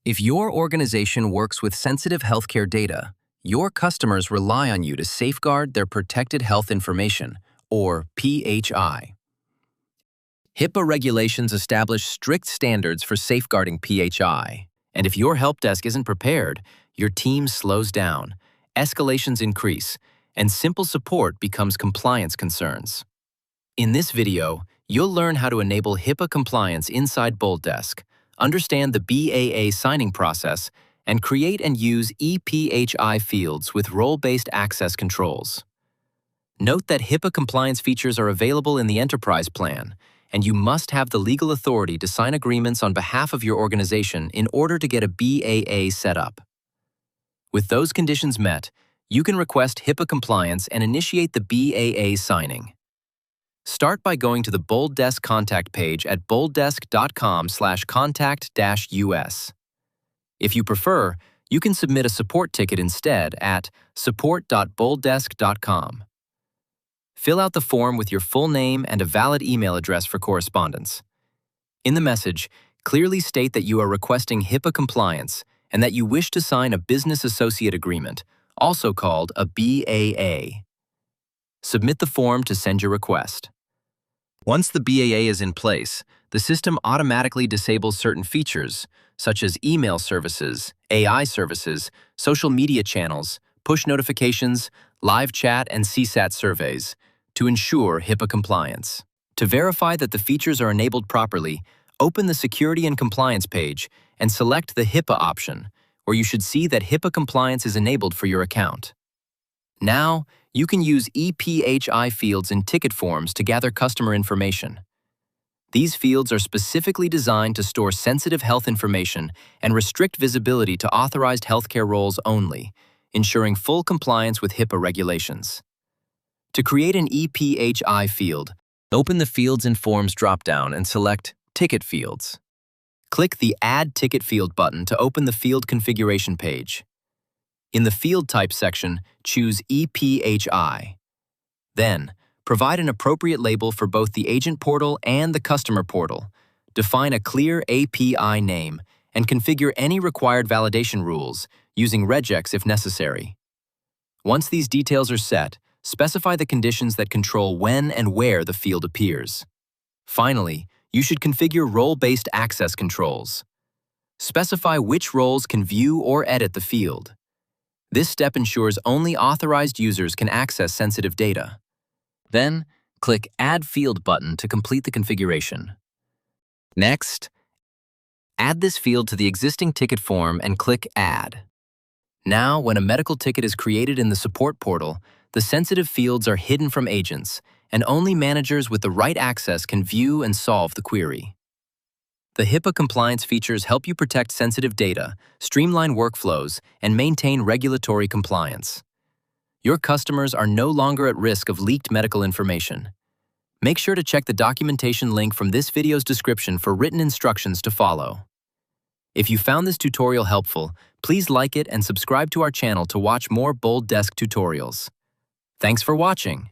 If your organization works with sensitive healthcare data, your customers rely on you to safeguard their protected health information, or PHI. HIPAA regulations establish strict standards for safeguarding PHI, and if your help desk isn't prepared, your team slows down, escalations increase, and simple support becomes compliance concerns. In this video, you'll learn how to enable HIPAA compliance inside BoldDesk, understand the BAA signing process, and create and use ePHI fields with role-based access controls. Note that HIPAA compliance features are available in the Enterprise plan, and you must have the legal authority to sign agreements on behalf of your organization in order to get a BAA set up. With those conditions met, you can request HIPAA compliance and initiate the BAA signing. Start by going to the BoldDesk contact page at bolddesk.com/contact-us. If you prefer, you can submit a support ticket instead at support.bolddesk.com. Fill out the form with your full name and a valid email address for correspondence. In the message, clearly state that you are requesting HIPAA compliance and that you wish to sign a business associate agreement, also called a BAA. Submit the form to send your request. Once the BAA is in place, the system automatically disables certain features, such as email services, AI services, social media channels, push notifications, live chat, and CSAT surveys, to ensure HIPAA compliance. To verify that the features are enabled properly, open the Security and Compliance page and select the HIPAA option, where you should see that HIPAA compliance is enabled for your account. Now, you can use ePHI fields in ticket forms to gather customer information. These fields are specifically designed to store sensitive health information and restrict visibility to authorized healthcare roles only, ensuring full compliance with HIPAA regulations. To create an ePHI field, open the Fields and Forms dropdown and select Ticket Fields. Click the Add Ticket Field button to open the field configuration page. In the Field Type section, choose ePHI. Then, provide an appropriate label for both the Agent Portal and the Customer Portal. Define a clear API name and configure any required validation rules, using regex if necessary. Once these details are set, specify the conditions that control when and where the field appears. Finally, you should configure role-based access controls. Specify which roles can view or edit the field. This step ensures only authorized users can access sensitive data. Then, click Add Field button to complete the configuration. Next, add this field to the existing ticket form and click Add. Now, when a medical ticket is created in the support portal, the sensitive fields are hidden from agents, and only managers with the right access can view and solve the query. The HIPAA compliance features help you protect sensitive data, streamline workflows, and maintain regulatory compliance. Your customers are no longer at risk of leaked medical information. Make sure to check the documentation link from this video's description for written instructions to follow. If you found this tutorial helpful, please like it and subscribe to our channel to watch more BoldDesk tutorials. Thanks for watching.